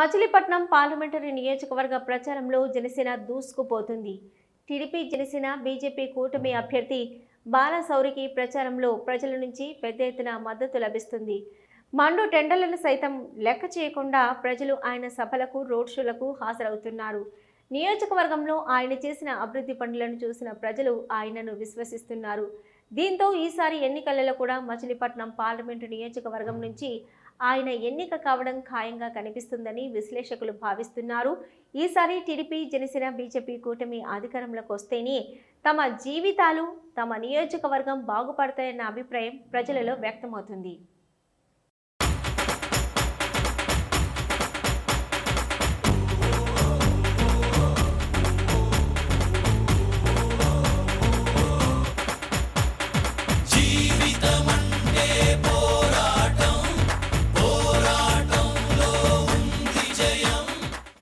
Machilipatnam parliamentary నియోజకవర్గ ప్రచారంలో Janasena దూసుకుపోతుంది. TDP, Janasena, BJP కూటమి అభ్యర్థి బాలశౌరికి ప్రచారంలో ప్రజల నుంచి పెద్ద ఎత్తున మద్దతు లభిస్తుంది. మండు టెండర్లను సైతం లెక్క చేయకుండా ప్రజలు ఆయన సభలకు, రోడ్ షోలకు హాజరవుతున్నారు. నియోజకవర్గంలో ఆయన చేసిన అభివృద్ధి పనులను చూసిన ప్రజలు ఆయనను విశ్వసిస్తున్నారు. దీంతో ఈసారి ఎన్నికలలో కూడా మచిలీపట్నం పార్లమెంటు నియోజకవర్గం నుంచి ఆయన ఎన్నిక కావడం ఖాయంగా కనిపిస్తుందని విశ్లేషకులు భావిస్తున్నారు. ఈసారి టీడీపీ, జనసేన, బీజేపీ కూటమి అధికారంలోకి వస్తేనే తమ జీవితాలు, తమ నియోజకవర్గం బాగుపడతాయన్న అభిప్రాయం ప్రజలలో వ్యక్తమవుతుంది.